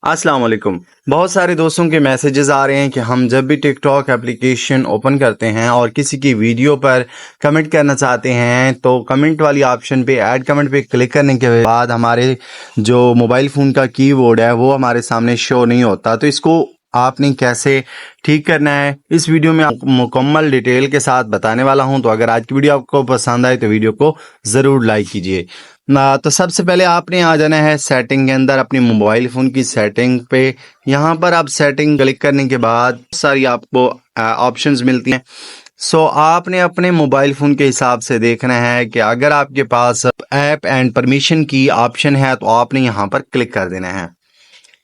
अस्सलाम वालेकुम। बहुत सारे दोस्तों के मैसेजेस आ रहे हैं कि हम जब भी टिक टॉक एप्लीकेशन ओपन करते हैं और किसी की वीडियो पर कमेंट करना चाहते हैं तो कमेंट वाली ऑप्शन पे ऐड कमेंट पे क्लिक करने के बाद हमारे जो मोबाइल फ़ोन का कीबोर्ड है वो हमारे सामने शो नहीं होता। तो इसको आपने कैसे ठीक करना है इस वीडियो में मुकम्मल डिटेल के साथ बताने वाला हूं। तो अगर आज की वीडियो आपको पसंद आए तो वीडियो को ज़रूर लाइक कीजिए। तो सबसे पहले आपने आ जाना है सेटिंग के अंदर, अपनी मोबाइल फ़ोन की सेटिंग पे। यहाँ पर आप सेटिंग क्लिक करने के बाद सारी आपको ऑप्शंस मिलती हैं। आपने अपने मोबाइल फ़ोन के हिसाब से देखना है कि अगर आपके पास ऐप एंड परमिशन की ऑप्शन है तो आपने यहाँ पर क्लिक कर देना है।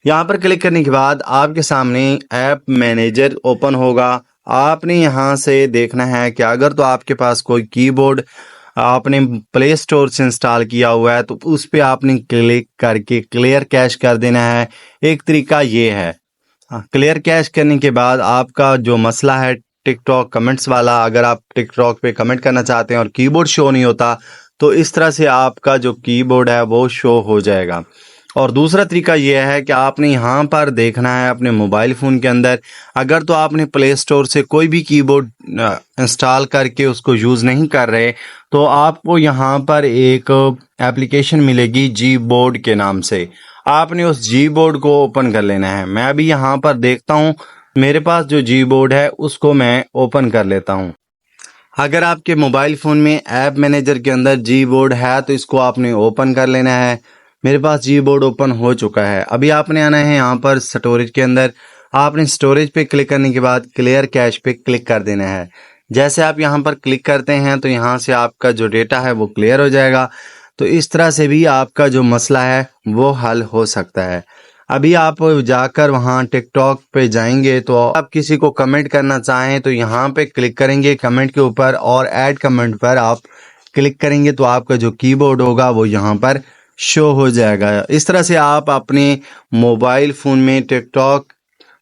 यहाँ पर क्लिक करने के बाद आपके सामने ऐप मैनेजर ओपन होगा। आपने यहाँ से देखना है कि अगर तो आपके पास कोई कीबोर्ड आपने प्ले स्टोर से इंस्टॉल किया हुआ है तो उस पर आपने क्लिक करके क्लियर कैश कर देना है। एक तरीका ये है। क्लियर कैश करने के बाद आपका जो मसला है टिकटॉक कमेंट्स वाला, अगर आप टिकटॉक पे कमेंट करना चाहते हैं और कीबोर्ड शो नहीं होता तो इस तरह से आपका जो कीबोर्ड है वो शो हो जाएगा। और दूसरा तरीका यह है कि आपने यहाँ पर देखना है अपने मोबाइल फ़ोन के अंदर, अगर तो आपने प्ले स्टोर से कोई भी कीबोर्ड इंस्टॉल करके उसको यूज़ नहीं कर रहे तो आपको यहाँ पर एक एप्लीकेशन मिलेगी जी बोर्ड के नाम से। आपने उस जी बोर्ड को ओपन कर लेना है। मैं अभी यहाँ पर देखता हूँ, मेरे पास जो जी बोर्ड है उसको मैं ओपन कर लेता हूँ। अगर आपके मोबाइल फ़ोन में ऐप मैनेजर के अंदर जी बोर्ड है तो इसको आपने ओपन कर लेना है। मेरे पास जी बोर्ड ओपन हो चुका है। अभी आपने आना है यहाँ पर स्टोरेज के अंदर। आपने स्टोरेज पे क्लिक करने के बाद क्लियर कैश पे क्लिक कर देना है। जैसे आप यहाँ पर क्लिक करते हैं तो यहाँ से आपका जो डेटा है वो क्लियर हो जाएगा। तो इस तरह से भी आपका जो मसला है वो हल हो सकता है। अभी आप जाकर वहाँ टिकटॉक पे जाएंगे तो आप किसी को कमेंट करना चाहें तो यहाँ पे क्लिक करेंगे कमेंट के ऊपर और ऐड कमेंट पर आप क्लिक करेंगे तो आपका जो कीबोर्ड होगा वो यहाँ पर शो हो जाएगा। इस तरह से आप अपने मोबाइल फ़ोन में टिकटॉक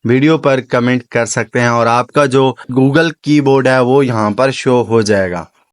वीडियो पर कमेंट कर सकते हैं और आपका जो गूगल कीबोर्ड है वो यहाँ पर शो हो जाएगा।